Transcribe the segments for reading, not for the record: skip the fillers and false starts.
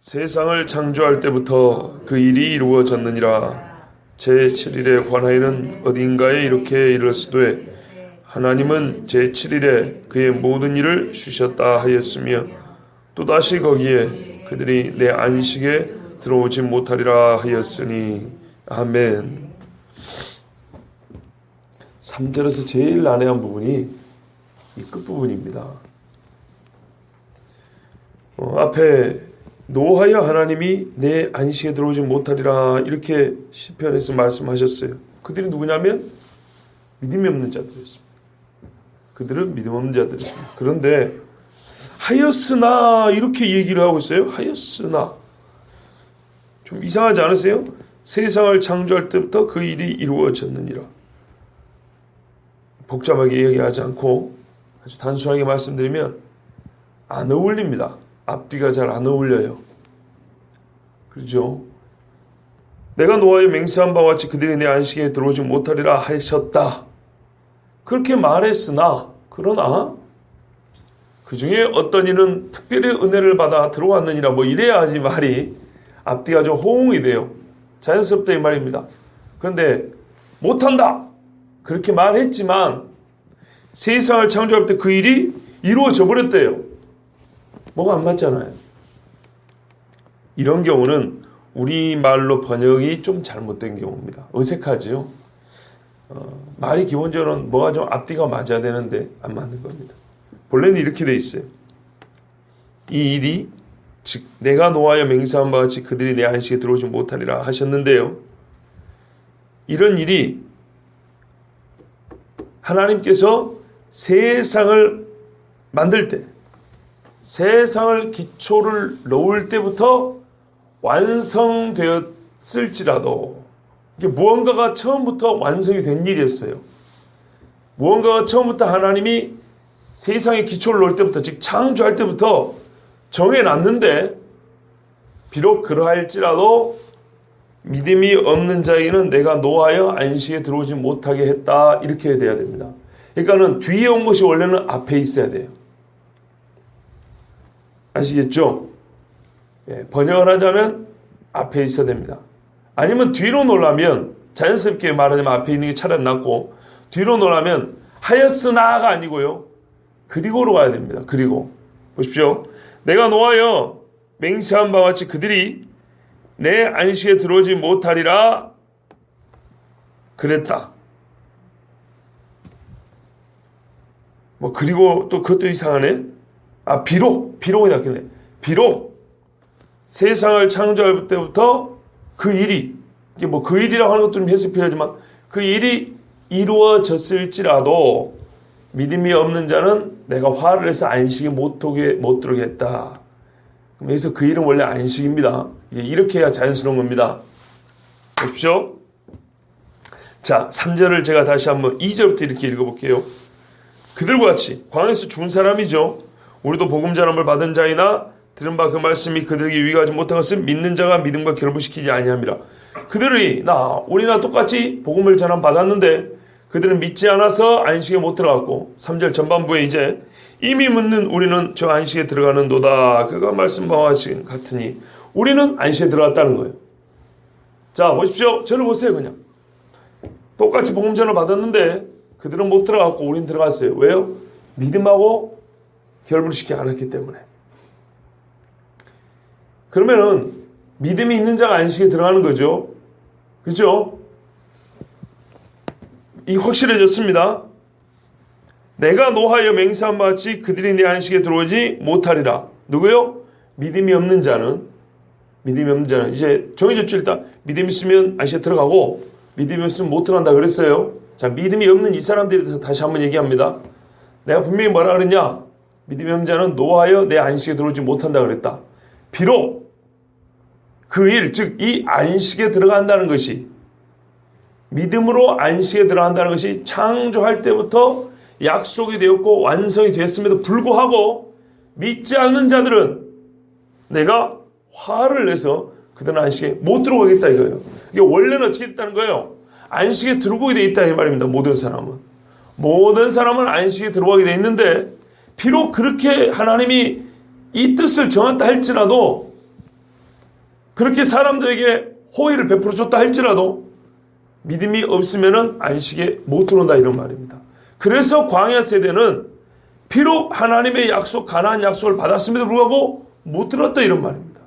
세상을 창조할 때부터 그 일이 이루어졌느니라. 제7일에 관하여는 어딘가에 이렇게 이르렀으되 하나님은 제7일에 그의 모든 일을 쉬셨다 하였으며 또다시 거기에 그들이 내 안식에 들어오지 못하리라 하였으니. 아멘. 3절에서 제일 난해한 부분이 이 끝부분입니다. 앞에 노하여 하나님이 내 안식에 들어오지 못하리라 이렇게 시편에서 말씀하셨어요. 그들이 누구냐면 믿음이 없는 자들이었습니다. 그들은 믿음 없는 자들이었습니다. 그런데 하였으나 이렇게 얘기를 하고 있어요. 하였으나 좀 이상하지 않으세요? 세상을 창조할 때부터 그 일이 이루어졌느니라. 복잡하게 얘기하지 않고 아주 단순하게 말씀드리면 안 어울립니다. 앞뒤가 잘 안 어울려요. 그렇죠? 내가 노하여 맹세한 바와 같이 그들이 내 안식에 들어오지 못하리라 하셨다. 그렇게 말했으나 그러나 그 중에 어떤 이는 특별히 은혜를 받아 들어왔느니라 뭐 이래야지 말이 앞뒤가 좀 호응이 돼요. 자연스럽다 이 말입니다. 그런데 못한다 그렇게 말했지만 세상을 창조할 때 그 일이 이루어져 버렸대요. 뭐가 안 맞잖아요. 이런 경우는 우리말로 번역이 좀 잘못된 경우입니다. 어색하지요. 말이 기본적으로는 뭐가 좀 앞뒤가 맞아야 되는데 안 맞는 겁니다. 본래는 이렇게 돼 있어요. 이 일이 즉 내가 노하여 맹세한 바와 같이 그들이 내 안식에 들어오지 못하리라 하셨는데요. 이런 일이 하나님께서 세상을 만들 때 세상을 기초를 놓을 때부터 완성되었을지라도 이게 무언가가 처음부터 완성이 된 일이었어요. 무언가가 처음부터 하나님이 세상의 기초를 놓을 때부터 즉 창조할 때부터 정해놨는데 비록 그러할지라도 믿음이 없는 자에게는 내가 노하여 안식에 들어오지 못하게 했다 이렇게 돼야 됩니다. 그러니까는 뒤에 온 것이 원래는 앞에 있어야 돼요. 아시겠죠? 번역을 하자면 앞에 있어야 됩니다. 아니면 뒤로 놓으려면 자연스럽게 말하자면 앞에 있는 게 차라리 낫고 뒤로 놓으려면 하였으나가 아니고요. 그리고로 가야 됩니다. 그리고 보십시오. 내가 노하여 맹세한 바와 같이 그들이 내 안식에 들어오지 못하리라 그랬다. 뭐 그리고 또 그것도 이상하네. 비록이 낫겠네. 비록 세상을 창조할 때부터 그 일이 이게 뭐 그 일이라고 하는 것도 좀 해석이 필요하지만 그 일이 이루어졌을지라도 믿음이 없는 자는 내가 화를 내서 안식에 못 들어게 했다. 그럼 여기서 그 일은 원래 안식입니다. 이렇게 해야 자연스러운 겁니다. 보십시오. 자, 3절을 제가 다시 한번 2절부터 이렇게 읽어볼게요. 그들과 같이 광야에서 죽은 사람이죠. 우리도 복음 전함을 받은 자이나 들은 바 그 말씀이 그들에게 유익하지 못한 것을 믿는 자가 믿음과 결부시키지 아니함이라. 그들이 우리나 똑같이 복음을 전함 받았는데 그들은 믿지 않아서 안식에 못 들어갔고 3절 전반부에 이제 이미 묻는 우리는 저 안식에 들어가는도다. 그가 말씀 바와 같으니 우리는 안식에 들어갔다는 거예요. 자 보십시오. 저를 보세요. 그냥 똑같이 복음 전함을 받았는데 그들은 못 들어갔고 우리는 들어갔어요. 왜요? 믿음하고 결부를 시키지 않았기 때문에. 그러면은 믿음이 있는 자가 안식에 들어가는 거죠. 그죠? 이 확실해졌습니다. 내가 노하여 맹세한 바와 같이 그들이 내 안식에 들어오지 못하리라. 누구요? 믿음이 없는 자는 이제 정해졌죠. 일단 믿음 있으면 안식에 들어가고 믿음이 없으면 못 들어간다 그랬어요. 자, 믿음이 없는 이 사람들에 대해서 다시 한번 얘기합니다. 내가 분명히 뭐라 그랬냐? 믿음이 없는 자는 노하여 내 안식에 들어오지 못한다 그랬다. 비록 그 일, 즉 이 안식에 들어간다는 것이 믿음으로 안식에 들어간다는 것이 창조할 때부터 약속이 되었고 완성이 되었음에도 불구하고 믿지 않는 자들은 내가 화를 내서 그들은 안식에 못 들어가겠다 이거예요. 이게 원래는 어떻게 됐다는 거예요? 안식에 들어오게 돼 있다 이 말입니다. 모든 사람은 안식에 들어가게 돼 있는데 비록 그렇게 하나님이 이 뜻을 정했다 할지라도 그렇게 사람들에게 호의를 베풀어 줬다 할지라도 믿음이 없으면은 안식에 못 들어온다 이런 말입니다. 그래서 광야 세대는 비록 하나님의 약속, 가나안 약속을 받았음에도 불구하고 못 들었다 이런 말입니다.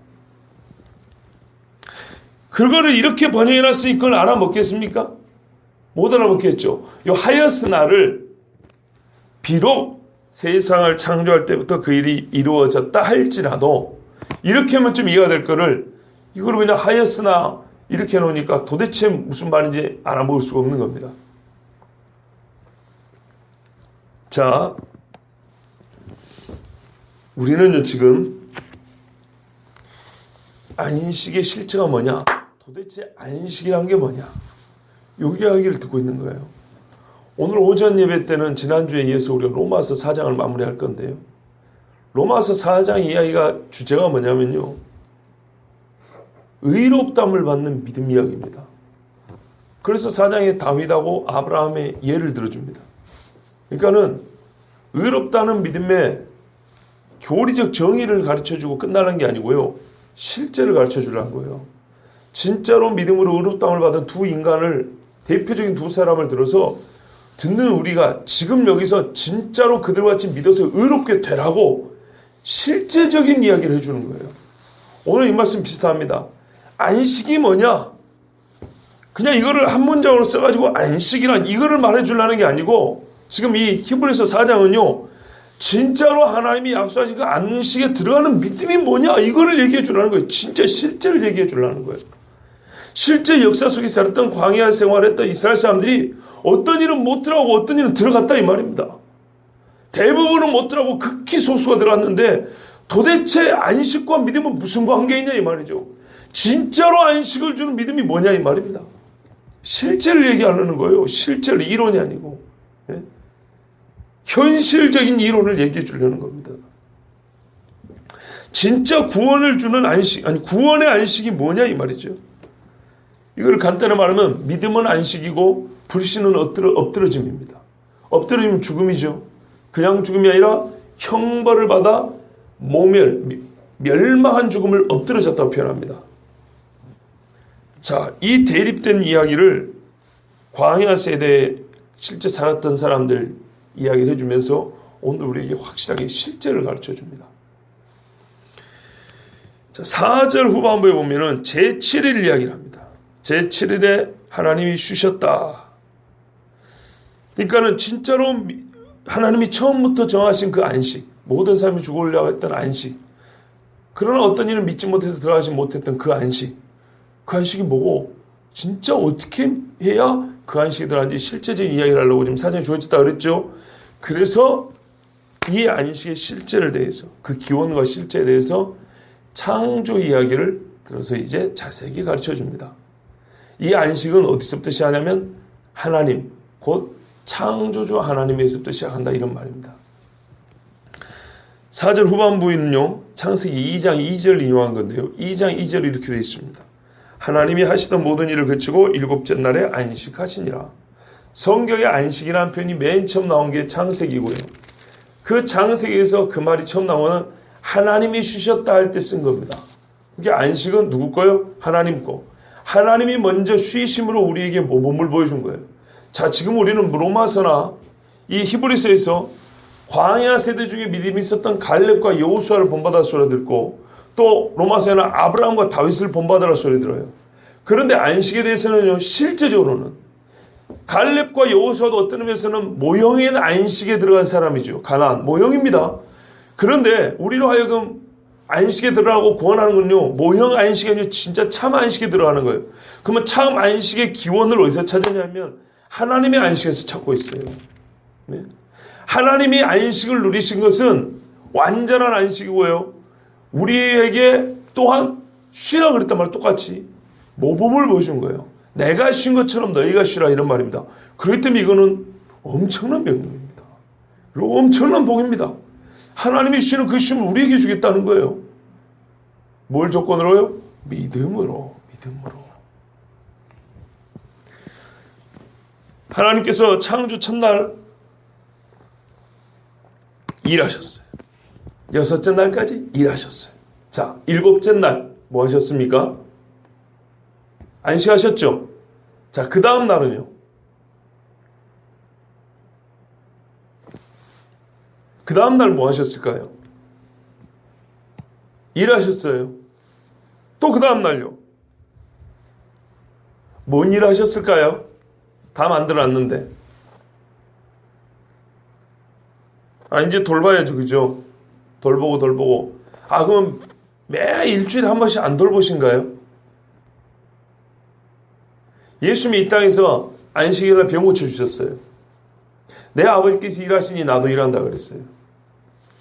그거를 이렇게 번역해놨으니 그걸 알아먹겠습니까? 못 알아먹겠죠. 이 하였으나를 비록 세상을 창조할 때부터 그 일이 이루어졌다 할지라도 이렇게 하면 좀 이해가 될 거를 이걸 그냥 하였으나 이렇게 해놓으니까 도대체 무슨 말인지 알아먹을 수가 없는 겁니다. 자, 우리는 지금 안식의 실체가 뭐냐? 도대체 안식이란 게 뭐냐? 요 이야기를 듣고 있는 거예요. 오늘 오전 예배 때는 지난주에 이어서 우리가 로마서 4장을 마무리할 건데요. 로마서 4장 이야기가 주제가 뭐냐면요. 의롭다함을 받는 믿음 이야기입니다. 그래서 4장에 다윗하고 아브라함의 예를 들어줍니다. 그러니까는 의롭다는 믿음에 교리적 정의를 가르쳐주고 끝나는 게 아니고요. 실제를 가르쳐주려는 거예요. 진짜로 믿음으로 의롭다함을 받은 두 인간을 대표적인 두 사람을 들어서 듣는 우리가 지금 여기서 진짜로 그들같이 믿어서 의롭게 되라고 실제적인 이야기를 해주는 거예요. 오늘 이 말씀 비슷합니다. 안식이 뭐냐? 그냥 이거를 한 문장으로 써가지고 안식이란 이거를 말해주려는 게 아니고 지금 이 히브리서 4장은요. 진짜로 하나님이 약속하신 그 안식에 들어가는 믿음이 뭐냐? 이거를 얘기해 주려는 거예요. 진짜 실제를 얘기해 주려는 거예요. 실제 역사 속에 살았던 광야 생활했던 이스라엘 사람들이 어떤 일은 못 들어가고 어떤 일은 들어갔다 이 말입니다. 대부분은 못 들어가고 극히 소수가 들어갔는데 도대체 안식과 믿음은 무슨 관계이냐 이 말이죠. 진짜로 안식을 주는 믿음이 뭐냐 이 말입니다. 실제를 얘기하려는 거예요. 실제로 이론이 아니고 현실적인 이론을 얘기해 주려는 겁니다. 진짜 구원을 주는 안식, 아니 구원의 안식이 뭐냐 이 말이죠. 이걸 간단히 말하면 믿음은 안식이고 불신은 엎드러짐입니다. 엎드러지면 죽음이죠. 그냥 죽음이 아니라 형벌을 받아 멸망한 죽음을 엎드러졌다고 표현합니다. 자, 이 대립된 이야기를 광야 세대에 실제 살았던 사람들 이야기를 해주면서 오늘 우리에게 확실하게 실제를 가르쳐줍니다. 자, 4절 후반부에 보면은 제7일 이야기를 합니다. 제7일에 하나님이 쉬셨다. 그러니까는 진짜로 하나님이 처음부터 정하신 그 안식, 모든 사람이 죽으려고 했던 안식, 그러나 어떤 일은 믿지 못해서 들어가지 못했던 그 안식, 그 안식이 뭐고 진짜 어떻게 해야 그 안식이 들어가는지 실제적인 이야기를 하려고 지금 사전에 주어졌다 그랬죠. 그래서 이 안식의 실제를 대해서 그 기원과 실제에 대해서 창조 이야기를 들어서 이제 자세히 가르쳐 줍니다. 이 안식은 어디서부터 시작하냐면 하나님 곧 창조주 하나님에서부터 시작한다 이런 말입니다. 4절 후반부에는요. 창세기 2장 2절 인용한 건데요. 2장 2절이 이렇게 되어 있습니다. 하나님이 하시던 모든 일을 그치고 일곱째 날에 안식하시니라. 성경의 안식이라는 표현이 맨 처음 나온 게 창세기고요. 그 창세기에서 그 말이 처음 나오는 하나님이 쉬셨다 할 때 쓴 겁니다. 이게 안식은 누구 거요? 하나님 거. 하나님이 먼저 쉬심으로 우리에게 모범을 보여준 거예요. 자, 지금 우리는 로마서나 이 히브리서에서 광야 세대 중에 믿음이 있었던 갈렙과 여호수아를 본받아 소리 듣고 또 로마서에는 아브라함과 다윗을 본받으라 소리 들어요. 그런데 안식에 대해서는요, 실제적으로는 갈렙과 여호수아도 어떤 의미에서는 모형인 안식에 들어간 사람이죠. 가나안 모형입니다. 그런데 우리로 하여금 안식에 들어가고 구원하는 건요, 모형 안식이 아니고 진짜 참 안식에 들어가는 거예요. 그러면 참 안식의 기원을 어디서 찾느냐면 하나님의 안식에서 찾고 있어요. 네? 하나님이 안식을 누리신 것은 완전한 안식이고요. 우리에게 또한 쉬라 그랬단 말이에요. 똑같이 모범을 보여준 거예요. 내가 쉰 것처럼 너희가 쉬라 이런 말입니다. 그렇기 때문에 이거는 엄청난 명령입니다. 그리고 엄청난 복입니다. 하나님이 쉬는 그 쉼을 우리에게 주겠다는 거예요. 뭘 조건으로요? 믿음으로. 하나님께서 창조 첫날 일하셨어요. 6째 날까지 일하셨어요. 자, 7째 날 뭐 하셨습니까? 안식하셨죠? 자, 그 다음 날은요? 그 다음 날 뭐 하셨을까요? 일하셨어요. 또 그 다음 날요? 뭔 일 하셨을까요? 다 만들어놨는데. 이제 돌봐야죠. 그죠? 돌보고. 그럼 매 일주일에 한 번씩 안 돌보신가요? 예수님이 이 땅에서 안식일날 병 고쳐주셨어요. 내 아버지께서 일하시니 나도 일한다 그랬어요.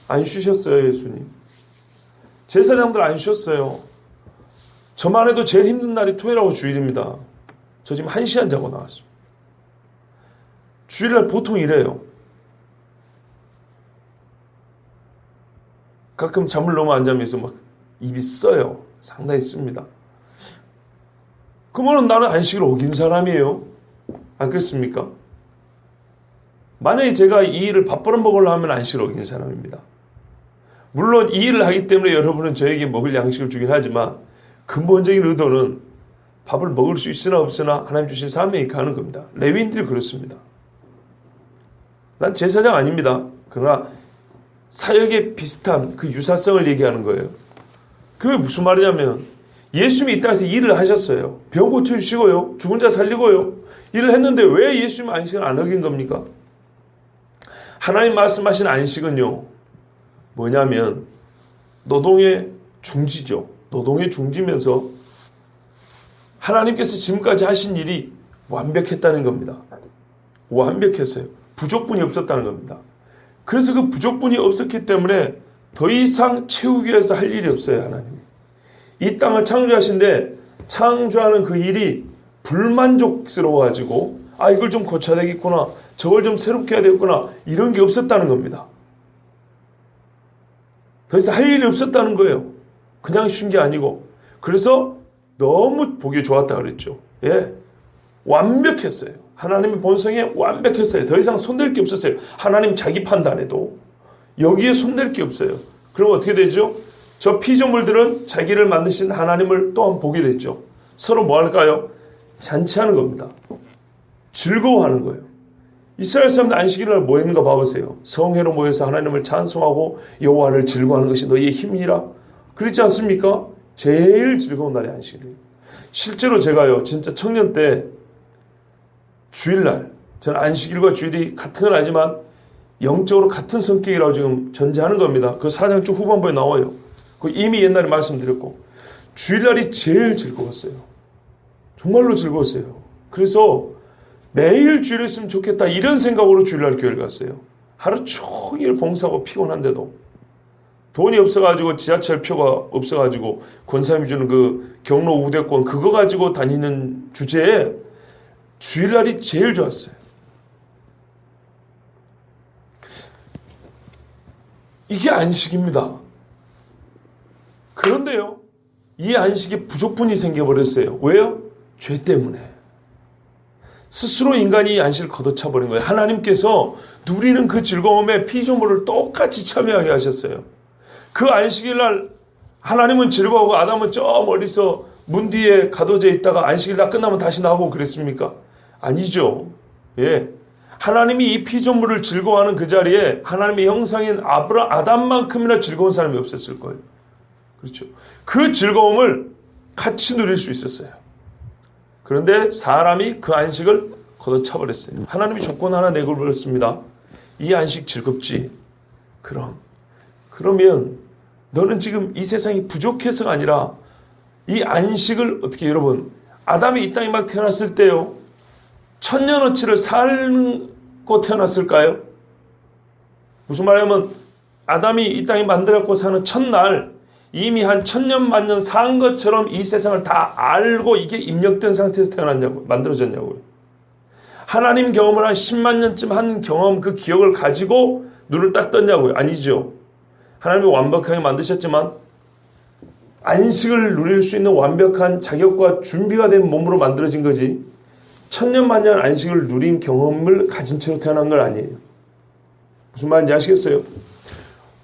안 쉬셨어요, 예수님. 제사장들 안 쉬었어요. 저만 해도 제일 힘든 날이 토요일하고 주일입니다. 저 지금 1시간 자고 나왔습니다. 주일날 보통 이래요. 가끔 잠을 너무 안 자면서 막 입이 써요. 상당히 씁니다. 그러면 나는 안식을 어긴 사람이에요. 안 그렇습니까? 만약에 제가 이 일을 밥벌어먹으려 하면 안식을 어긴 사람입니다. 물론 이 일을 하기 때문에 여러분은 저에게 먹을 양식을 주긴 하지만 근본적인 의도는 밥을 먹을 수 있으나 없으나 하나님 주신 사명이 가는 겁니다. 레위인들이 그렇습니다. 난 제사장 아닙니다. 그러나 사역에 비슷한 그 유사성을 얘기하는 거예요. 그게 무슨 말이냐면 예수님이 이 땅에서 일을 하셨어요. 병 고쳐주시고요. 죽은 자 살리고요. 일을 했는데 왜 예수님 안식을 안 어긴 겁니까? 하나님 말씀하신 안식은요. 뭐냐면 노동의 중지죠. 노동의 중지면서 하나님께서 지금까지 하신 일이 완벽했다는 겁니다. 완벽했어요. 부족분이 없었다는 겁니다. 그래서 그 부족분이 없었기 때문에 더 이상 채우기 위해서 할 일이 없어요. 하나님이. 이 땅을 창조하신데 창조하는 그 일이 불만족스러워가지고 이걸 좀 고쳐야 되겠구나. 저걸 좀 새롭게 해야 되겠구나. 이런 게 없었다는 겁니다. 더 이상 할 일이 없었다는 거예요. 그냥 쉰 게 아니고. 그래서 너무 보기 좋았다 그랬죠. 예, 완벽했어요. 하나님의 본성에 완벽했어요. 더 이상 손댈 게 없었어요. 하나님 자기 판단에도 여기에 손댈 게 없어요. 그럼 어떻게 되죠? 저 피조물들은 자기를 만드신 하나님을 또한 보게 됐죠. 서로 뭐 할까요? 잔치하는 겁니다. 즐거워하는 거예요. 이스라엘 사람들 안식일날 뭐 했는가 봐보세요. 성회로 모여서 하나님을 찬송하고 여호와를 즐거워하는 것이 너희의 힘이라. 그렇지 않습니까? 제일 즐거운 날이 안식일이에요. 실제로 제가요, 진짜 청년 때 주일날, 저는 안식일과 주일이 같은 건 아니지만 영적으로 같은 성격이라고 지금 전제하는 겁니다. 그 4장 쭉 후반부에 나와요. 그 이미 옛날에 말씀드렸고 주일날이 제일 즐거웠어요. 정말로 즐거웠어요. 그래서 매일 주일에 있으면 좋겠다 이런 생각으로 주일날 교회를 갔어요. 하루 종일 봉사하고 피곤한데도 돈이 없어가지고 지하철 표가 없어가지고 권사님이 주는 그 경로 우대권 그거 가지고 다니는 주제에 주일날이 제일 좋았어요. 이게 안식입니다. 그런데요, 이 안식에 부족분이 생겨버렸어요. 왜요? 죄 때문에. 스스로 인간이 이 안식을 걷어차버린 거예요. 하나님께서 누리는 그 즐거움에 피조물을 똑같이 참여하게 하셨어요. 그 안식일날 하나님은 즐거워하고 아담은 저 멀리서 문 뒤에 가둬져 있다가 안식일 다 끝나면 다시 나오고 그랬습니까? 아니죠. 예. 하나님이 이 피조물을 즐거워하는 그 자리에 하나님의 형상인 아담만큼이나 즐거운 사람이 없었을 거예요. 그렇죠. 그 즐거움을 같이 누릴 수 있었어요. 그런데 사람이 그 안식을 걷어차버렸어요. 하나님이 조건 하나 내걸었습니다. 이 안식 즐겁지? 그러면 너는 지금 이 세상이 부족해서가 아니라 이 안식을 어떻게 여러분 아담이 이 땅에 막 태어났을 때요. 천년어치를 살고 태어났을까요? 무슨 말이냐면 아담이 이 땅에 만들었고 사는 첫날 이미 한 1000년 만년 산 것처럼 이 세상을 다 알고 이게 입력된 상태에서 태어났냐고요. 만들어졌냐고요. 하나님 경험을 한 10만 년쯤 한 경험 그 기억을 가지고 눈을 딱 떴냐고요. 아니죠. 하나님이 완벽하게 만드셨지만 안식을 누릴 수 있는 완벽한 자격과 준비가 된 몸으로 만들어진 거지 1000년 만년 안식을 누린 경험을 가진 채로 태어난 건 아니에요. 무슨 말인지 아시겠어요?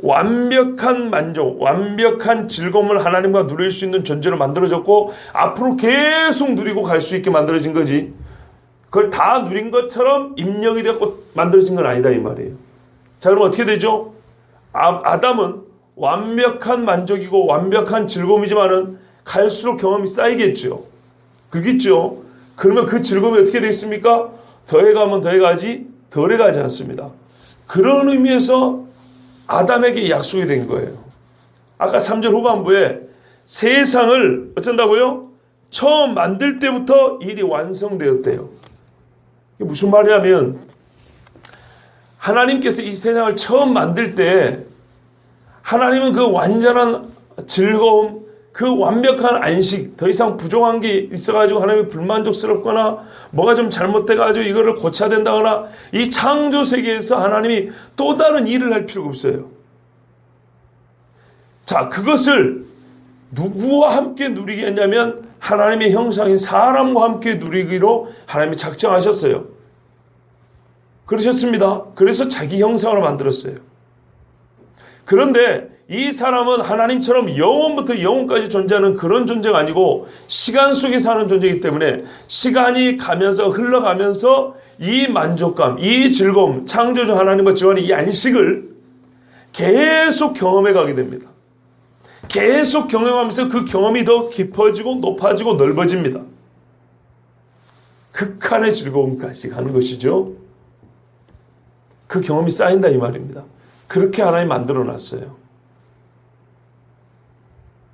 완벽한 만족, 완벽한 즐거움을 하나님과 누릴 수 있는 존재로 만들어졌고 앞으로 계속 누리고 갈 수 있게 만들어진 거지. 그걸 다 누린 것처럼 입력이 되고 만들어진 건 아니다 이 말이에요. 자, 그럼 어떻게 되죠? 아담은 완벽한 만족이고 완벽한 즐거움이지만은 갈수록 경험이 쌓이겠죠. 그겠죠. 그러면 그 즐거움이 어떻게 되겠습니까? 더해가면 더해가지 덜해가지 않습니다. 그런 의미에서 아담에게 약속이 된 거예요. 아까 3절 후반부에 세상을 어쩐다고요? 처음 만들 때부터 일이 완성되었대요. 이게 무슨 말이냐면 하나님께서 이 세상을 처음 만들 때 하나님은 그 완전한 즐거움, 그 완벽한 안식, 더 이상 부족한 게 있어가지고 하나님이 불만족스럽거나 뭐가 좀 잘못돼가지고 이거를 고쳐야 된다거나 이 창조 세계에서 하나님이 또 다른 일을 할 필요가 없어요. 자, 그것을 누구와 함께 누리게 했냐면 하나님의 형상인 사람과 함께 누리기로 하나님이 작정하셨어요. 그러셨습니다. 그래서 자기 형상으로 만들었어요. 그런데 이 사람은 하나님처럼 영원부터 영원까지 존재하는 그런 존재가 아니고 시간 속에 사는 존재이기 때문에 시간이 가면서 흘러가면서 이 만족감, 이 즐거움, 창조주 하나님과 지원의 이 안식을 계속 경험해 가게 됩니다. 계속 경험하면서 그 경험이 더 깊어지고 높아지고 넓어집니다. 극한의 즐거움까지 가는 것이죠. 그 경험이 쌓인다 이 말입니다. 그렇게 하나님 만들어 놨어요.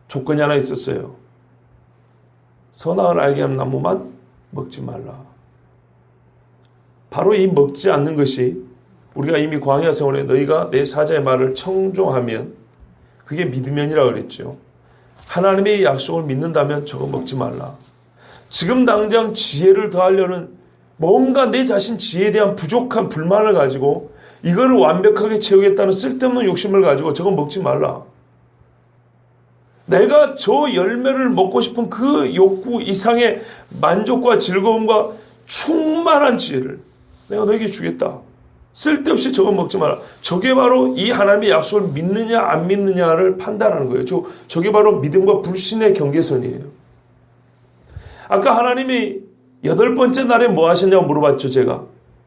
조건이 하나 있었어요. 선악을 알게 하는 나무만 먹지 말라. 바로 이 먹지 않는 것이 우리가 이미 광야 생활에 너희가 내 사자의 말을 청종하면 그게 믿으면이라 그랬죠. 하나님의 약속을 믿는다면 저거 먹지 말라. 지금 당장 지혜를 더하려는 뭔가 내 자신 지혜에 대한 부족한 불만을 가지고 이거를 완벽하게 채우겠다는 쓸데없는 욕심을 가지고 저거 먹지 말라. 내가 저 열매를 먹고 싶은 그 욕구 이상의 만족과 즐거움과 충만한 지혜를 내가 너에게 주겠다. 쓸데없이 저거 먹지 마라. 저게 바로 이 하나님의 약속을 믿느냐 안 믿느냐를 판단하는 거예요. 저게 바로 믿음과 불신의 경계선이에요. 아까 하나님이 8번째 날에 뭐 하셨냐고 물어봤죠. 제가.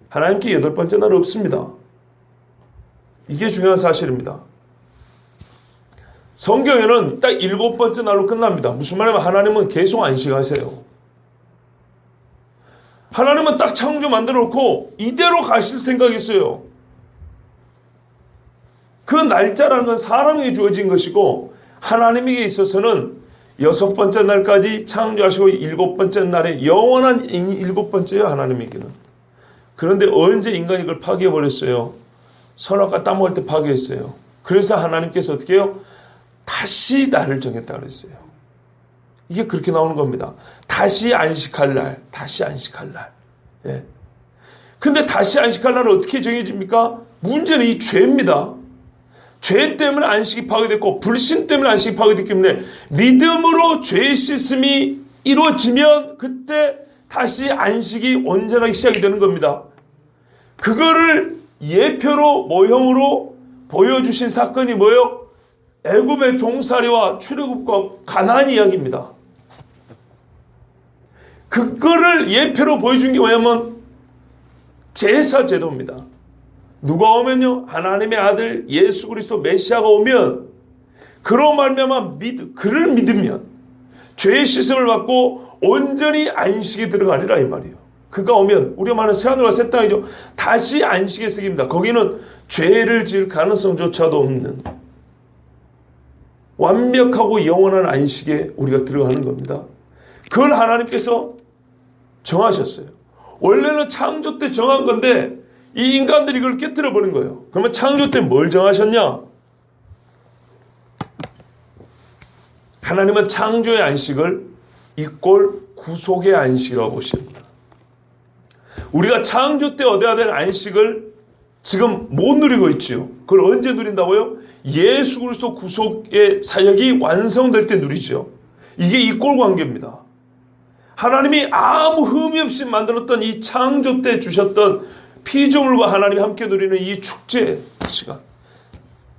하나님께 8번째 날 없습니다. 이게 중요한 사실입니다. 성경에는 딱 7번째 날로 끝납니다. 무슨 말이냐면 하나님은 계속 안식하세요. 하나님은 딱 창조 만들어 놓고 이대로 가실 생각이 있어요. 그 날짜라는 건 사람에게 주어진 것이고 하나님에게 있어서는 6번째 날까지 창조하시고 7번째 날에 영원한 7번째예요. 하나님에게는. 그런데 언제 인간이 그걸 파괴해버렸어요? 선악과 따먹을 때 파괴했어요. 그래서 하나님께서 어떻게 해요? 다시 날을 정했다 그랬어요. 이게 그렇게 나오는 겁니다. 다시 안식할 날, 다시 안식할 날. 예. 근데 다시 안식할 날은 어떻게 정해집니까? 문제는 이 죄입니다. 죄 때문에 안식이 파괴됐고 불신 때문에 안식이 파괴됐기 때문에 믿음으로 죄의 씻음이 이루어지면 그때 다시 안식이 온전하게 시작이 되는 겁니다. 그거를 예표로 모형으로 보여주신 사건이 뭐예요? 애굽의 종살이와 출애굽과 가나안 이야기입니다. 그거를 예표로 보여준 게 뭐냐면 제사 제도입니다. 누가 오면요? 하나님의 아들 예수 그리스도 메시아가 오면 그로 말미암아 그를 믿으면 죄의 씻음을 받고 온전히 안식에 들어가리라 이 말이에요. 그가 오면 우리가 말하는 새하늘과 새 땅이죠. 다시 안식의 세계입니다. 거기는 죄를 지을 가능성조차도 없는 완벽하고 영원한 안식에 우리가 들어가는 겁니다. 그걸 하나님께서 정하셨어요. 원래는 창조 때 정한 건데 이 인간들이 이걸 깨뜨려 버린 거예요. 그러면 창조 때 뭘 정하셨냐? 하나님은 창조의 안식을 이꼴 구속의 안식이라고 보십니다. 우리가 창조 때 얻어야 될 안식을 지금 못 누리고 있지요. 그걸 언제 누린다고요? 예수 그리스도 구속의 사역이 완성될 때 누리죠. 이게 이꼴 관계입니다. 하나님이 아무 흠이 없이 만들었던 이 창조 때 주셨던 피조물과 하나님이 함께 누리는 이 축제 시간.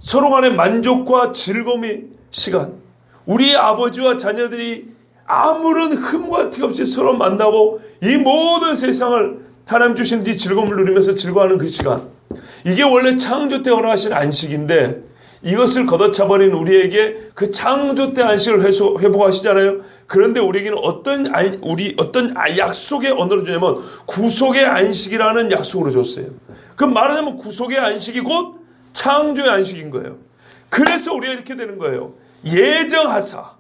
서로 간의 만족과 즐거움의 시간, 우리 아버지와 자녀들이 아무런 흠과 티 없이 서로 만나고 이 모든 세상을 하나님 주신 이 즐거움을 누리면서 즐거워하는 그 시간, 이게 원래 창조 때 허락하신 안식인데 이것을 걷어차버린 우리에게 그 창조 때 안식을 회복하시잖아요. 그런데 우리에게는 어떤 약속의 언어를 주냐면 구속의 안식이라는 약속으로 줬어요. 그 말하자면 구속의 안식이 곧 창조의 안식인 거예요. 그래서 우리가 이렇게 되는 거예요. 예정하사.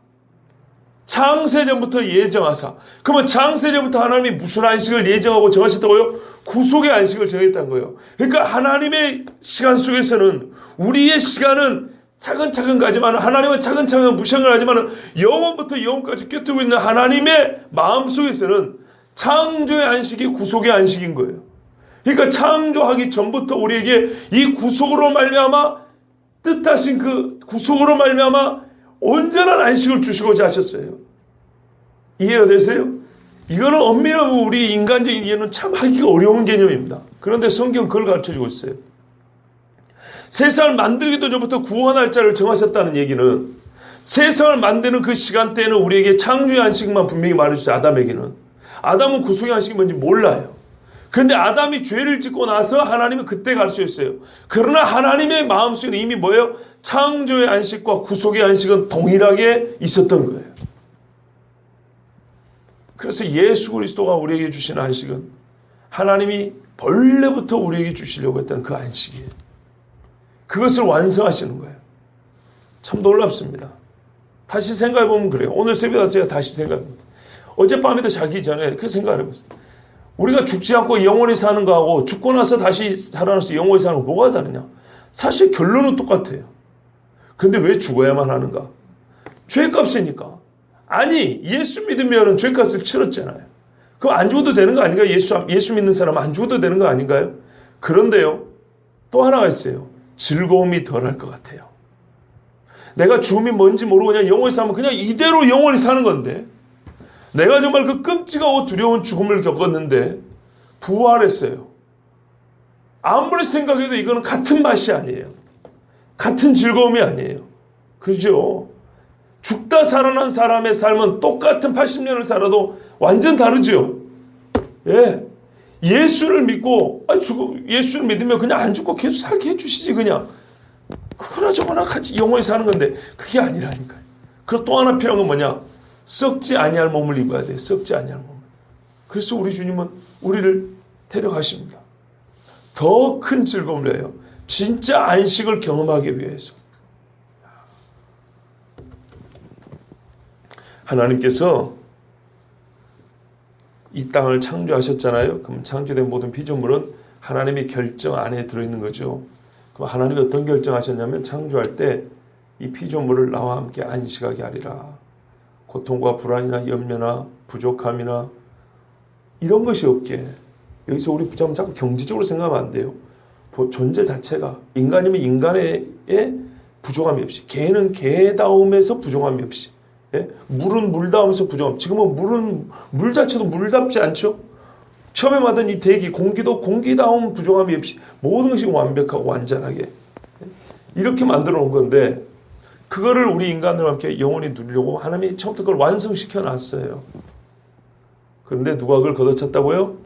창세전부터 예정하사. 그러면 창세전부터 하나님이 무슨 안식을 예정하고 정하셨다고요? 구속의 안식을 정했다는 거예요. 그러니까 하나님의 시간 속에서는 우리의 시간은 차근차근 가지만 하나님은 차근차근 무시를 하지만 영원부터 영원까지 꿰뚫고 있는 하나님의 마음속에서는 창조의 안식이 구속의 안식인 거예요. 그러니까 창조하기 전부터 우리에게 이 구속으로 말미암아 뜻하신 그 구속으로 말미암아 온전한 안식을 주시고자 하셨어요. 이해가 되세요? 이거는 엄밀하게 우리 인간적인 이해는 참 하기가 어려운 개념입니다. 그런데 성경은 그걸 가르쳐주고 있어요. 세상을 만들기도 전부터 구원 날짜를 정하셨다는 얘기는 세상을 만드는 그 시간대에는 우리에게 창조의 안식만 분명히 말해주세요. 아담에게는. 아담은 구속의 안식이 뭔지 몰라요. 그런데 아담이 죄를 짓고 나서 하나님은 그때 가르쳐줬어요. 그러나 하나님의 마음속에는 이미 뭐예요? 창조의 안식과 구속의 안식은 동일하게 있었던 거예요. 그래서 예수 그리스도가 우리에게 주신 안식은 하나님이 본래부터 우리에게 주시려고 했던 그 안식이에요. 그것을 완성하시는 거예요. 참 놀랍습니다. 다시 생각해보면 그래요. 오늘 새벽에 제가 다시 생각해봅니다. 어젯밤에도 자기 전에 그 생각을 해봤어요. 우리가 죽지 않고 영원히 사는 거하고 죽고 나서 다시 살아나서 영원히 사는 거 뭐가 다르냐? 사실 결론은 똑같아요. 근데 왜 죽어야만 하는가? 죄값이니까. 아니, 예수 믿으면 죄값을 치렀잖아요. 그럼 안 죽어도 되는 거 아닌가요? 예수 믿는 사람은 안 죽어도 되는 거 아닌가요? 그런데요, 또 하나가 있어요. 즐거움이 덜할 것 같아요. 내가 죽음이 뭔지 모르고 그냥 영원히 살면 그냥 이대로 영원히 사는 건데, 내가 정말 그 끔찍하고 두려운 죽음을 겪었는데 부활했어요. 아무리 생각해도 이거는 같은 맛이 아니에요. 같은 즐거움이 아니에요. 그죠? 죽다 살아난 사람의 삶은 똑같은 80년을 살아도 완전 다르죠. 예. 예수를 믿고, 예수를 믿으면 그냥 안 죽고 계속 살게 해주시지, 그냥. 그거나 저거나 같이 영원히 사는 건데, 그게 아니라니까요. 그리고 또 하나 필요한 건 뭐냐? 썩지 아니할 몸을 입어야 돼. 썩지 아니할 몸을. 그래서 우리 주님은 우리를 데려가십니다. 더 큰 즐거움을 해요. 진짜 안식을 경험하기 위해서. 하나님께서 이 땅을 창조하셨잖아요. 그럼 창조된 모든 피조물은 하나님의 결정 안에 들어있는 거죠. 그럼 하나님이 어떤 결정하셨냐면 창조할 때 이 피조물을 나와 함께 안식하게 하리라. 고통과 불안이나 염려나 부족함이나 이런 것이 없게. 여기서 우리 자꾸 경제적으로 생각하면 안 돼요. 존재 자체가 인간이면 인간의 부족함이 없이, 개는 개다움에서 부족함이 없이, 예? 물은 물다움에서 부족함. 지금은 물은 물 자체도 물답지 않죠. 처음에 받은 이 대기 공기도 공기다움 부족함이 없이 모든 것이 완벽하고 완전하게, 예? 이렇게 만들어 놓은 건데 그거를 우리 인간들과 함께 영원히 누리려고 하나님이 처음부터 그걸 완성시켜 놨어요. 그런데 누가 그걸 걷어찼다고요?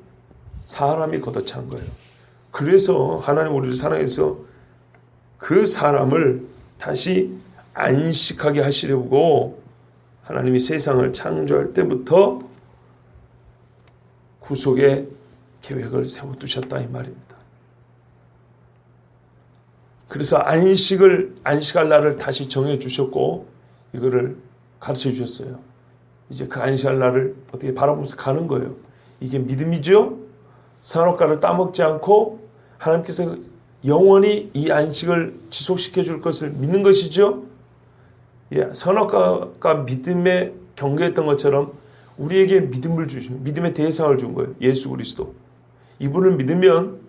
사람이 걷어찬 거예요. 그래서 하나님 우리를 사랑해서 그 사람을 다시 안식하게 하시려고 하나님이 세상을 창조할 때부터 구속의 계획을 세워두셨다 이 말입니다. 그래서 안식할 날을 다시 정해주셨고 이거를 가르쳐 주셨어요. 이제 그 안식할 날을 어떻게 바라보면서 가는 거예요. 이게 믿음이죠. 선악과를 따먹지 않고 하나님께서 영원히 이 안식을 지속시켜 줄 것을 믿는 것이죠. 예, 선악과가 믿음에 경계했던 것처럼 우리에게 믿음을 주신, 믿음의 대상을 준 거예요. 예수 그리스도. 이분을 믿으면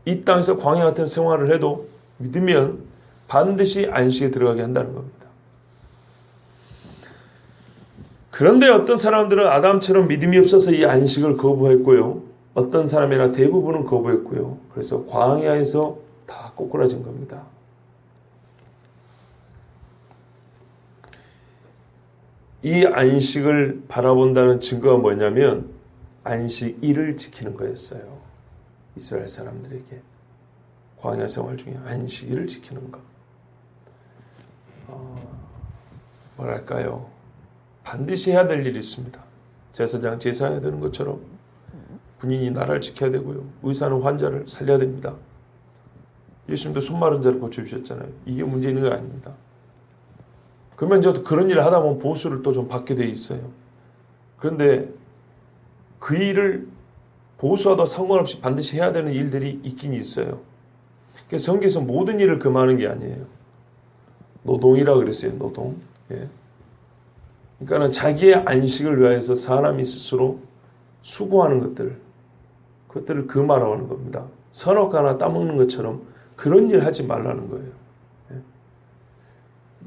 이 땅에서 광야 같은 생활을 해도 믿으면 반드시 안식에 들어가게 한다는 겁니다. 그런데 어떤 사람들은 아담처럼 믿음이 없어서 이 안식을 거부했고요. 어떤 사람이나 대부분은 거부했고요. 그래서 광야에서 다 꼬꾸라진 겁니다. 이 안식을 바라본다는 증거가 뭐냐면 안식일을 지키는 거였어요. 이스라엘 사람들에게 광야 생활 중에 안식일을 지키는 것. 뭐랄까요? 반드시 해야 될 일이 있습니다. 제사장 제사해야 되는 것처럼 군인이 나라를 지켜야 되고요. 의사는 환자를 살려야 됩니다. 예수님도 손 마른 자를 고쳐주셨잖아요. 이게 문제 있는 거 아닙니다. 그러면 저도 그런 일을 하다 보면 보수를 또 좀 받게 돼 있어요. 그런데 그 일을 보수와도 상관없이 반드시 해야 되는 일들이 있긴 있어요. 그래서 성경에서 모든 일을 금하는 게 아니에요. 노동이라 그랬어요. 노동. 예. 그러니까는 자기의 안식을 위하여서 사람이 스스로 수고하는 그것들을 금하라고 하는 겁니다. 선악 하나 따먹는 것처럼 그런 일 하지 말라는 거예요. 예.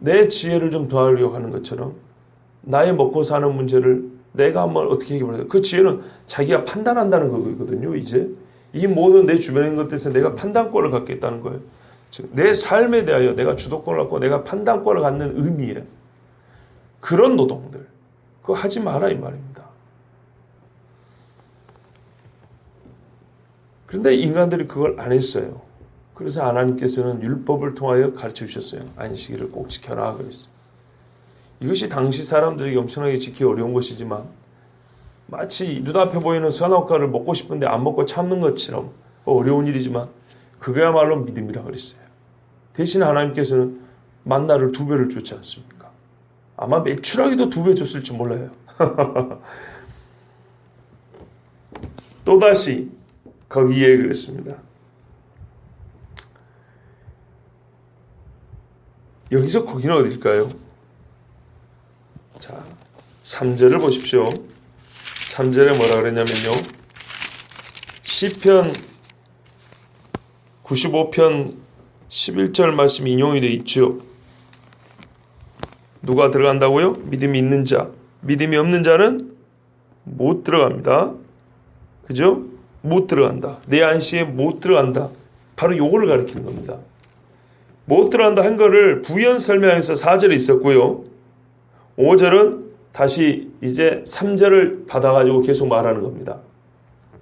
내 지혜를 좀 더하려고 하는 것처럼 나의 먹고 사는 문제를 내가 한번 어떻게 해결해야 돼? 그 지혜는 자기가 판단한다는 거거든요. 이제 이 모든 내 주변의 것들에서 내가 판단권을 갖겠다는 거예요. 즉 내 삶에 대하여 내가 주도권을 갖고 내가 판단권을 갖는 의미에 그런 노동들 그거 하지 마라 이 말입니다. 그런데 인간들이 그걸 안 했어요. 그래서 하나님께서는 율법을 통하여 가르쳐 주셨어요. 안식일을 꼭 지켜라 그랬어요. 이것이 당시 사람들에게 엄청나게 지키기 어려운 것이지만 마치 눈앞에 보이는 선악과를 먹고 싶은데 안 먹고 참는 것처럼 어려운 일이지만 그거야말로 믿음이라 그랬어요. 대신 하나님께서는 만나를 2배를 주지 않습니까? 아마 매출하기도 2배 줬을지 몰라요. 또다시 거기에 그랬습니다. 여기서 거기는 어딜까요? 자, 3절을 보십시오. 3절에 뭐라 그랬냐면요. 시편 95편 11절 말씀이 인용이 되어 있죠. 누가 들어간다고요? 믿음이 있는 자. 믿음이 없는 자는 못 들어갑니다. 그죠? 못 들어간다. 내 안식에 못 들어간다. 바로 요거를 가리키는 겁니다. 못 들어간다 한 거를 부연 설명해서 4절에 있었고요. 5절은 다시 이제 3절을 받아가지고 계속 말하는 겁니다.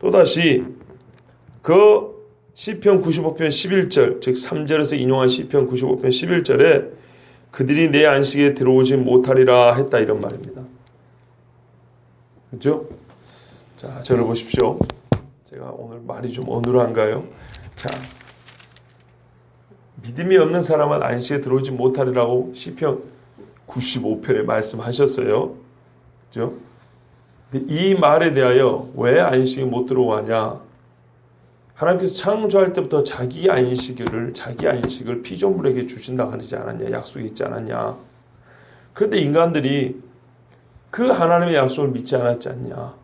또다시 그 시편 95편 11절 즉 3절에서 인용한 시편 95편 11절에 그들이 내 안식에 들어오지 못하리라 했다 이런 말입니다. 그렇죠? 자, 저를 보십시오. 제가 오늘 말이 좀 어눌한가요? 자, 믿음이 없는 사람은 안식에 들어오지 못하리라고 시편 95편에 말씀하셨어요. 그죠? 이 말에 대하여 왜 안식에 못 들어가냐? 하나님께서 창조할 때부터 자기 안식을 피조물에게 주신다고 하지 않았냐? 약속이 있지 않았냐? 그런데 인간들이 그 하나님의 약속을 믿지 않았지 않냐?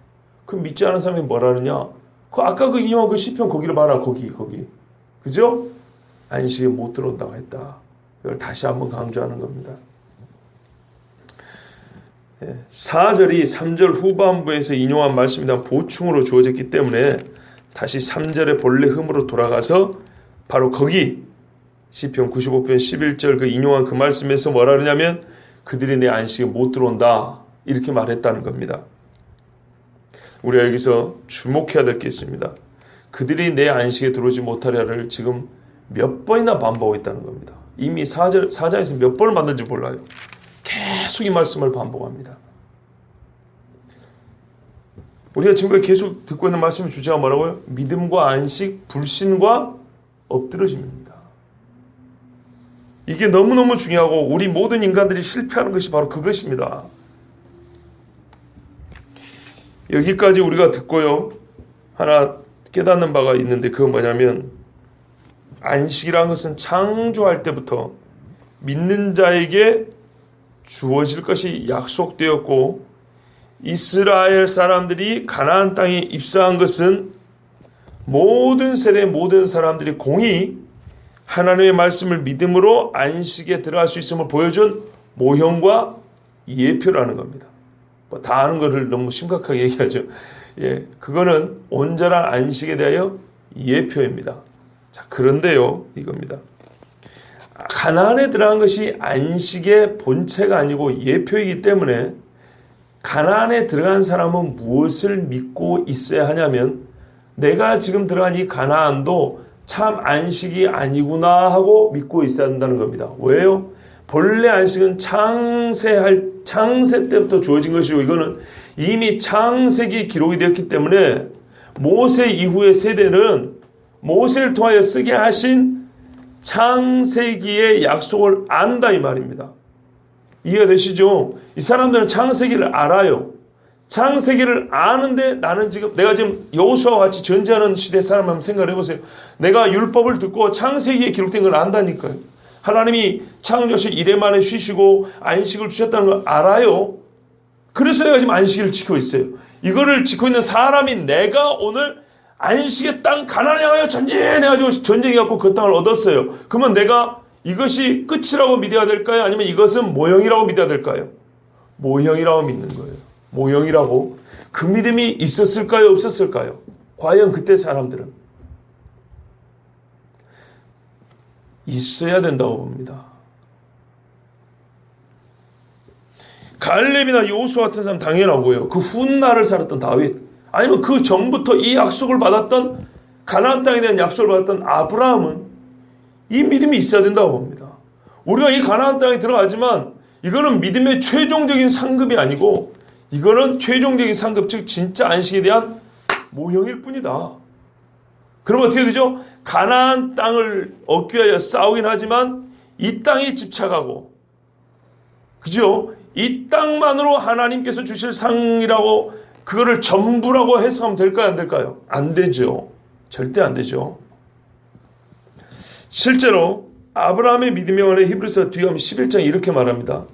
그 믿지 않은 사람이 뭐라느냐? 아까 그 인용한 그 시편 거기를 봐라. 거기. 그죠? 안식에 못 들어온다고 했다. 이걸 다시 한번 강조하는 겁니다. 4절이 3절 후반부에서 인용한 말씀에 대한 보충으로 주어졌기 때문에 다시 3절의 본래 흐름으로 돌아가서 바로 거기 시편 95편 11절 그 인용한 그 말씀에서 뭐라 그러냐면 그들이 내 안식에 못 들어온다 이렇게 말했다는 겁니다. 우리가 여기서 주목해야 될 게 있습니다. 그들이 내 안식에 들어오지 못하려를 지금 몇 번이나 반복하고 있다는 겁니다. 이미 4장에서 몇 번을 만든지 몰라요. 계속 이 말씀을 반복합니다. 우리가 지금 계속 듣고 있는 말씀의 주제가 뭐라고요? 믿음과 안식, 불신과 엎드러짐입니다. 이게 너무너무 중요하고 우리 모든 인간들이 실패하는 것이 바로 그것입니다. 여기까지 우리가 듣고요. 하나 깨닫는 바가 있는데 그건 뭐냐면 안식이라는 것은 창조할 때부터 믿는 자에게 주어질 것이 약속되었고 이스라엘 사람들이 가나안 땅에 입성한 것은 모든 세대 모든 사람들이 공히 하나님의 말씀을 믿음으로 안식에 들어갈 수 있음을 보여준 모형과 예표라는 겁니다. 다 아는 것을 너무 심각하게 얘기하죠. 그거는 온전한 안식에 대하여 예표입니다. 자, 그런데요, 이겁니다. 가나안에 들어간 것이 안식의 본체가 아니고 예표이기 때문에 가나안에 들어간 사람은 무엇을 믿고 있어야 하냐면 내가 지금 들어간 이 가나안도 참 안식이 아니구나 하고 믿고 있어야 한다는 겁니다. 왜요? 본래 안식은 창세 때부터 주어진 것이고 이거는 이미 창세기 기록이 되었기 때문에 모세 이후의 세대는 모세를 통하여 쓰게 하신 창세기의 약속을 안다 이 말입니다. 이해가 되시죠? 이 사람들은 창세기를 알아요. 창세기를 아는데 나는 지금 내가 지금 여호수아와 같이 전제하는 시대 사람 한번 생각을 해보세요. 내가 율법을 듣고 창세기에 기록된 걸 안다니까요. 하나님이 창조하신 이래 만에 쉬시고 안식을 주셨다는 걸 알아요. 그래서 내가 지금 안식일을 지키고 있어요. 이거를 지키고 있는 사람이 내가 오늘 안식의 땅 가나안에 하여 전쟁해가지고 전쟁해갖고 그 땅을 얻었어요. 그러면 내가 이것이 끝이라고 믿어야 될까요? 아니면 이것은 모형이라고 믿어야 될까요? 모형이라고 믿는 거예요. 모형이라고. 그 믿음이 있었을까요? 없었을까요? 과연 그때 사람들은 있어야 된다고 봅니다. 갈렙이나 여호수아 같은 사람 당연하고요. 그 훗날을 살았던 다윗, 아니면 그 전부터 이 약속을 받았던 가나안 땅에 대한 약속을 받았던 아브라함은 이 믿음이 있어야 된다고 봅니다. 우리가 이 가나안 땅에 들어가지만 이거는 믿음의 최종적인 상급이 아니고 이거는 최종적인 상급, 즉 진짜 안식에 대한 모형일 뿐이다. 그럼 어떻게 되죠? 가나안 땅을 얻기 위하여 싸우긴 하지만 이 땅에 집착하고, 그죠? 이 땅만으로 하나님께서 주실 상이라고 그거를 전부라고 해석하면 될까요? 안 될까요? 안 되죠. 절대 안 되죠. 실제로 아브라함의 믿음에 관해 히브리서 뒤에 가면 11장에 이렇게 말합니다.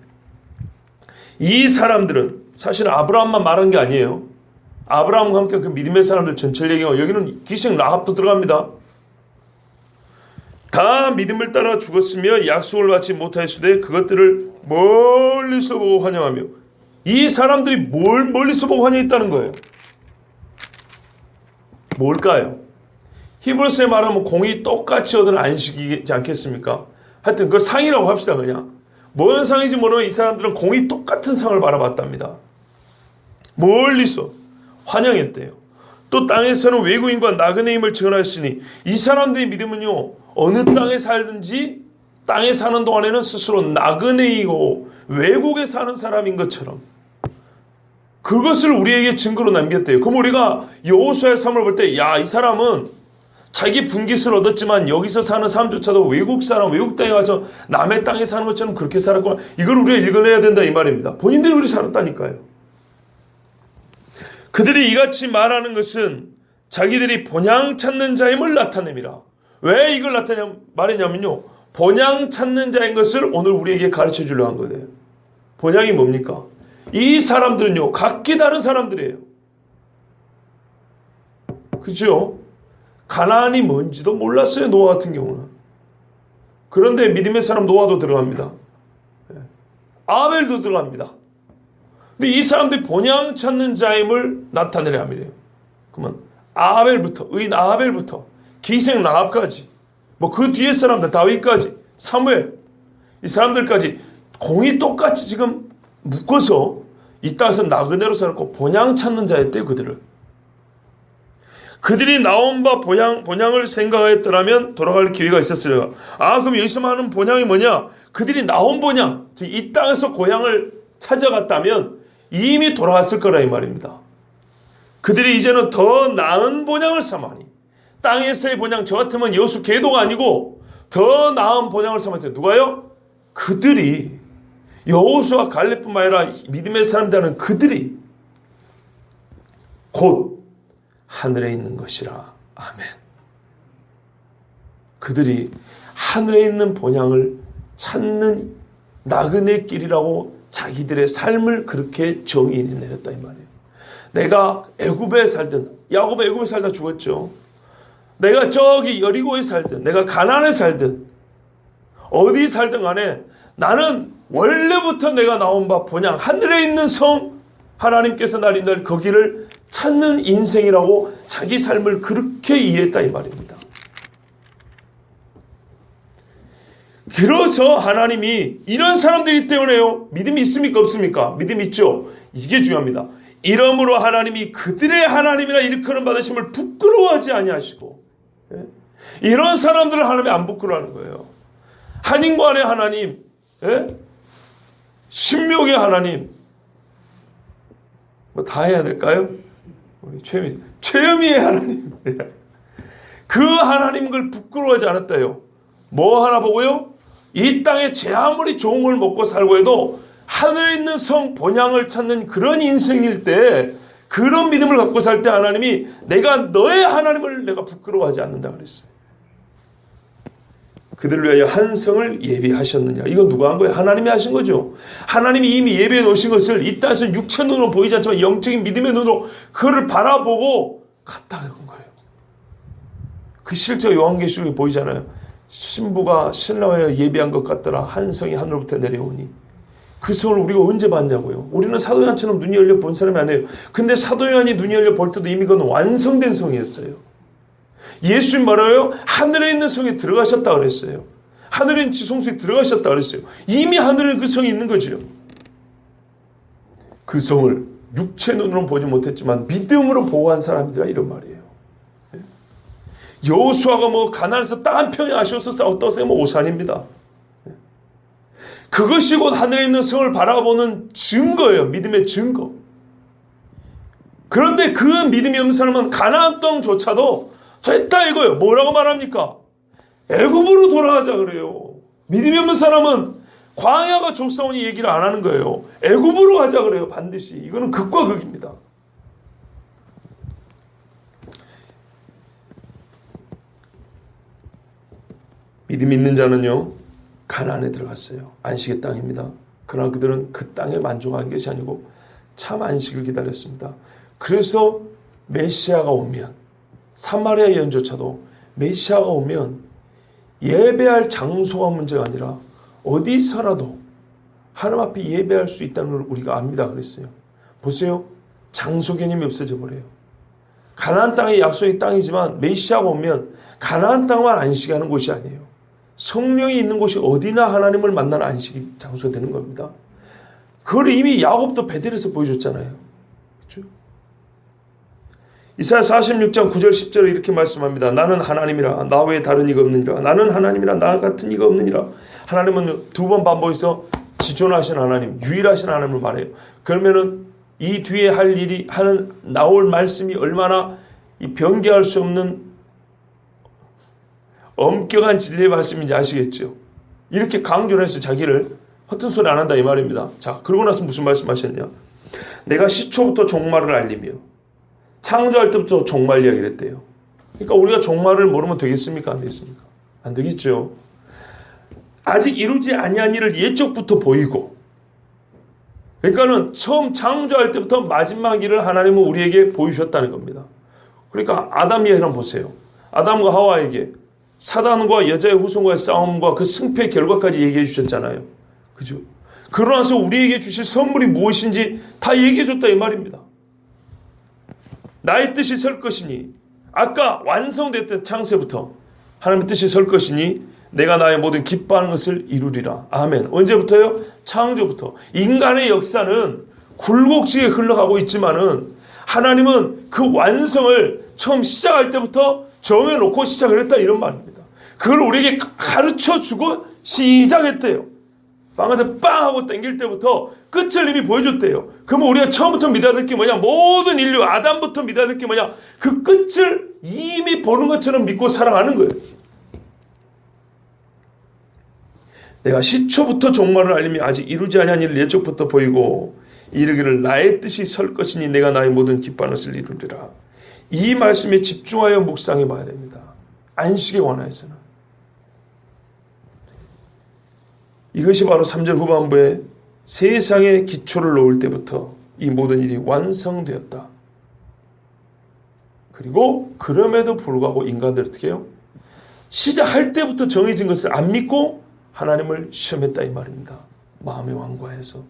이 사람들은 사실 아브라함만 말한 게 아니에요. 아브라함과 함께 그 믿음의 사람들 전체를 얘기하고 여기는 기생 라합도 들어갑니다. 다 믿음을 따라 죽었으며 약속을 받지 못하였으되 그것들을 멀리서 보고 환영하며, 이 사람들이 뭘 멀리서 보고 환영했다는 거예요? 뭘까요? 히브리서에 말하면 공이 똑같이 얻은 안식이지 않겠습니까? 하여튼 그걸 상이라고 합시다. 그냥 뭔 상인지 모르면 이 사람들은 공이 똑같은 상을 바라봤답니다. 멀리서 환영했대요. 또 땅에서는 외국인과 나그네 임을 증언하였으니, 이 사람들의 믿음은요, 어느 땅에 살든지 땅에 사는 동안에는 스스로 나그네이고 외국에 사는 사람인 것처럼 그것을 우리에게 증거로 남겼대요. 그럼 우리가 여호수아의 삶을 볼 때, 야, 이 사람은 자기 분깃을 얻었지만 여기서 사는 사람조차도 외국 사람, 외국 땅에 가서 남의 땅에 사는 것처럼 그렇게 살았구나. 이걸 우리가 읽어내야 된다 이 말입니다. 본인들이 그렇게 살았다니까요. 그들이 이같이 말하는 것은 자기들이 본향 찾는 자임을 나타냅니다. 왜 이걸 말했냐면요, 본향 찾는 자인 것을 오늘 우리에게 가르쳐 주려고 한 거예요. 본향이 뭡니까? 이 사람들은요, 각기 다른 사람들이에요. 그죠? 가나안이 뭔지도 몰랐어요, 노아 같은 경우는. 그런데 믿음의 사람 노아도 들어갑니다. 아벨도 들어갑니다. 근데 이 사람들이 본향 찾는 자임을 나타내려 함이래요. 그러면 아벨부터, 의인 아벨부터 기생 라합까지, 뭐 그 뒤에 사람들 다윗까지, 사무엘, 이 사람들까지 공이 똑같이 지금 묶어서 이 땅에서 나그네로 살았고 본향 찾는 자였대요. 그들이 나온 바 본향을 생각하였더라면 돌아갈 기회가 있었으리라. 아, 그럼 여기서 말하는 본향이 뭐냐? 그들이 나온 본향, 즉 이 땅에서 고향을 찾아갔다면 이미 돌아갔을 거라 이 말입니다. 그들이 이제는 더 나은 본향을 삼아니, 땅에서의 본향, 저 같으면 여수 계도가 아니고 더 나은 본향을 삼았대요. 누가요? 그들이, 여호수아 갈렙뿐만 아니라 믿음의 사람들은 그들이 곧 하늘에 있는 것이라. 아멘. 그들이 하늘에 있는 본향을 찾는 나그네 길이라고 자기들의 삶을 그렇게 정의해 내렸다 이 말이에요. 내가 애굽에 살든, 야곱은 애굽에 살다 죽었죠. 내가 저기 여리고에 살든, 내가 가나안에 살든, 어디 살든 간에 나는 원래부터 내가 나온 바 본향, 하늘에 있는 성, 하나님께서 날 인도할 거기를 찾는 인생이라고 자기 삶을 그렇게 이해했다 이 말입니다. 그래서 하나님이 이런 사람들이기 때문에요. 믿음이 있습니까? 없습니까? 믿음 있죠. 이게 중요합니다. 이러므로 하나님이 그들의 하나님이라 일컬음 받으심을 부끄러워하지 아니하시고, 예? 이런 사람들을 하나님이 안 부끄러워하는 거예요. 한인관의 하나님, 예? 신묘의 하나님, 뭐 다 해야 될까요? 우리 최유미의 하나님, 그 하나님을 부끄러워하지 않았다요. 뭐 하나 보고요? 이 땅에 제 아무리 좋은 걸 먹고 살고 해도 하늘에 있는 성 본향을 찾는 그런 인생일 때, 그런 믿음을 갖고 살 때 하나님이 내가 너의 하나님을 내가 부끄러워하지 않는다 그랬어요. 그들을 위하여 한 성을 예비하셨느냐. 이건 누가 한 거예요? 하나님이 하신 거죠. 하나님이 이미 예비해 놓으신 것을 이 땅에서 육체 눈으로 보이지 않지만 영적인 믿음의 눈으로 그를 바라보고 갔다 간 거예요. 그 실제 요한계시록에 보이잖아요. 신부가 신랑을 예비한 것 같더라. 한 성이 하늘로부터 내려오니. 그 성을 우리가 언제 봤냐고요. 우리는 사도 요한처럼 눈이 열려 본 사람이 아니에요. 근데 사도 요한이 눈이 열려 볼 때도 이미 그건 완성된 성이었어요. 예수님 말하여 하늘에 있는 성에 들어가셨다 그랬어요. 하늘에 있는 지성소에 들어가셨다 그랬어요. 이미 하늘에 그 성이 있는 거죠. 그 성을 육체 눈으로는 보지 못했지만 믿음으로 보호한 사람들이라 이런 말이에요. 여호수아가 뭐 가나안에서 땅 한 평에 아쉬워서 싸웠다고 생각하면 오산입니다. 그것이 곧 하늘에 있는 성을 바라보는 증거예요. 믿음의 증거. 그런데 그 믿음이 없는 사람은 가나안 땅조차도 됐다 이거예요. 뭐라고 말합니까? 애굽으로 돌아가자 그래요. 믿음이 없는 사람은 광야가 좁사오니 얘기를 안 하는 거예요. 애굽으로 가자 그래요. 반드시. 이거는 극과 극입니다. 믿음 있는 자는요, 가나안에 들어갔어요. 안식의 땅입니다. 그러나 그들은 그 땅에 만족한 것이 아니고 참 안식을 기다렸습니다. 그래서 메시아가 오면, 사마리아 여인조차도 메시아가 오면 예배할 장소가 문제가 아니라 어디서라도 하나님 앞에 예배할 수 있다는 걸 우리가 압니다. 그랬어요. 보세요. 장소 개념이 없어져 버려요. 가나안 땅이 약속의 땅이지만 메시아가 오면 가나안 땅만 안식하는 곳이 아니에요. 성령이 있는 곳이 어디나 하나님을 만나는 안식이 장소가 되는 겁니다. 그걸 이미 야곱도 베델에서 보여줬잖아요. 그렇죠? 이사야 46장 9절 10절에 이렇게 말씀합니다. 나는 하나님이라 나 외에 다른 이가 없느니라. 나는 하나님이라 나 같은 이가 없느니라. 하나님은 두 번 반복해서 지존하신 하나님, 유일하신 하나님을 말해요. 그러면은 이 뒤에 할 일이 하는 나올 말씀이 얼마나 이 변개할 수 없는 엄격한 진리의 말씀인지 아시겠죠? 이렇게 강조를 해서 자기를 허튼 소리 안 한다 이 말입니다. 자, 그러고 나서 무슨 말씀하셨냐? 내가 시초부터 종말을 알리며 창조할 때부터 종말 이야기를 했대요. 그러니까 우리가 종말을 모르면 되겠습니까? 안 되겠습니까? 안 되겠죠. 아직 이루지 아니한 일을 예적부터 보이고, 그러니까는 처음 창조할 때부터 마지막 일을 하나님은 우리에게 보여주셨다는 겁니다. 그러니까 아담 이야기를 한번 보세요. 아담과 하와에게 사단과 여자의 후손과의 싸움과 그 승패의 결과까지 얘기해 주셨잖아요. 그죠? 그러고 나서 우리에게 주실 선물이 무엇인지 다 얘기해 줬다 이 말입니다. 나의 뜻이 설 것이니, 아까 완성됐던 창세부터 하나님의 뜻이 설 것이니 내가 나의 모든 기뻐하는 것을 이루리라. 아멘. 언제부터요? 창조부터. 인간의 역사는 굴곡지게 흘러가고 있지만은 하나님은 그 완성을 처음 시작할 때부터 정해놓고 시작을 했다 이런 말입니다. 그걸 우리에게 가르쳐주고 시작했대요. 빵한테 빵 하고 땡길 때부터 끝을 이미 보여줬대요. 그러면 우리가 처음부터 믿어야 될 게 뭐냐? 모든 인류 아담부터 믿어야 될 게 뭐냐? 그 끝을 이미 보는 것처럼 믿고 살아가는 거예요. 내가 시초부터 종말을 알림이 아직 이루지 아니한 일을 예적부터 보이고 이르기를 나의 뜻이 설 것이니 내가 나의 모든 기뻐하는 것을 이루리라. 이 말씀에 집중하여 묵상해 봐야 됩니다. 안식에 관하여서는. 이것이 바로 3절 후반부에 세상의 기초를 놓을 때부터 이 모든 일이 완성되었다. 그리고 그럼에도 불구하고 인간들은 어떻게 해요? 시작할 때부터 정해진 것을 안 믿고 하나님을 시험했다 이 말입니다. 마음의 완고하여서.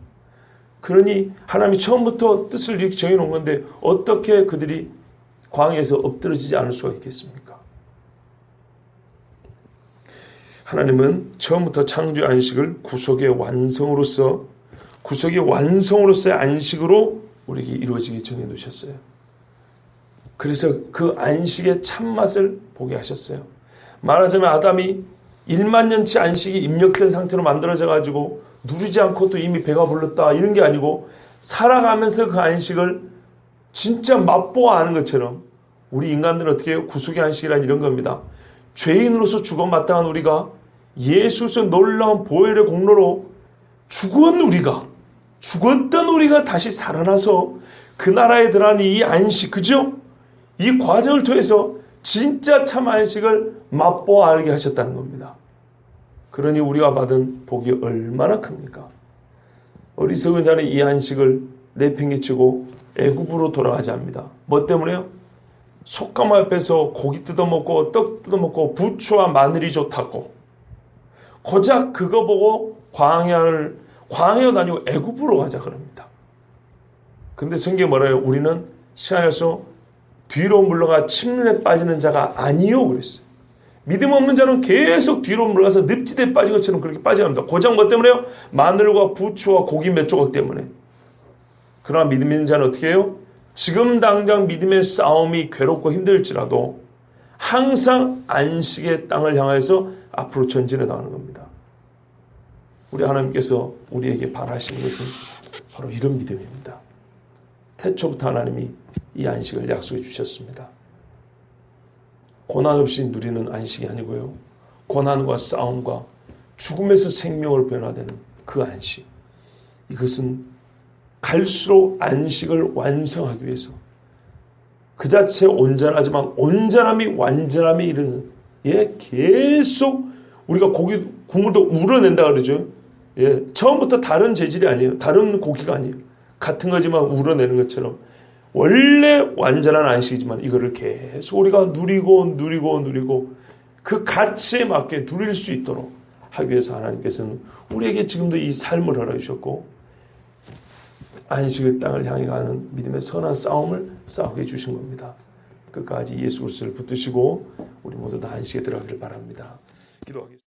그러니 하나님이 처음부터 뜻을 이렇게 정해놓은 건데 어떻게 그들이 광야에서 엎드러지지 않을 수가 있겠습니까? 하나님은 처음부터 창조의 안식을 구속의 완성으로서 구속의 완성으로서의 안식으로 우리에게 이루어지게 정해놓으셨어요. 그래서 그 안식의 참맛을 보게 하셨어요. 말하자면 아담이 1만 년치 안식이 입력된 상태로 만들어져 가지고 누리지 않고도 이미 배가 불렀다 이런 게 아니고 살아가면서 그 안식을 진짜 맛보아하는 것처럼 우리 인간들은 어떻게 해요? 구속의 안식이란 이런 겁니다. 죄인으로서 죽어 마땅한 우리가 예수의 놀라운 보혈의 공로로 죽었던 우리가 다시 살아나서 그 나라에 들어가는 이 안식, 그죠? 이 과정을 통해서 진짜 참 안식을 맛보아 알게 하셨다는 겁니다. 그러니 우리가 받은 복이 얼마나 큽니까? 어리석은 자는 이 안식을 내팽개치고 애굽으로 돌아가지 합니다. 뭐 때문에요? 속감 앞에서 고기 뜯어먹고 떡 뜯어먹고 부추와 마늘이 좋다고 고작 그거 보고 광야로 다니고 애굽으로 가자 그럽니다. 근데 성경이 뭐래요? 우리는 시간에서 뒤로 물러가 침륜에 빠지는 자가 아니요 그랬어요. 믿음 없는 자는 계속 뒤로 물러가서 늪지대에 빠진 것처럼 그렇게 빠져갑니다. 고작 뭐 때문에요? 마늘과 부추와 고기 몇 조각 때문에. 그러나 믿음 있는 자는 어떻게 해요? 지금 당장 믿음의 싸움이 괴롭고 힘들지라도 항상 안식의 땅을 향해서 앞으로 전진해 나가는 겁니다. 우리 하나님께서 우리에게 바라시는 것은 바로 이런 믿음입니다. 태초부터 하나님이 이 안식을 약속해 주셨습니다. 고난 없이 누리는 안식이 아니고요. 고난과 싸움과 죽음에서 생명을 변화되는 그 안식. 이것은 갈수록 안식을 완성하기 위해서 그 자체 온전하지만 온전함이 완전함에 이르는 계속 우리가 고기 국물도 우러낸다 그러죠. 처음부터 다른 재질이 아니에요. 다른 고기가 아니에요. 같은 거지만 우러내는 것처럼 원래 완전한 안식이지만 이거를 계속 우리가 누리고 그 가치에 맞게 누릴 수 있도록 하기 위해서 하나님께서는 우리에게 지금도 이 삶을 허락해 주셨고 안식의 땅을 향해 가는 믿음의 선한 싸움을 싸우게 해주신 겁니다. 끝까지 예수 그리스도를 붙드시고 우리 모두 다 안식에 들어가기를 바랍니다. 기도하겠습니다.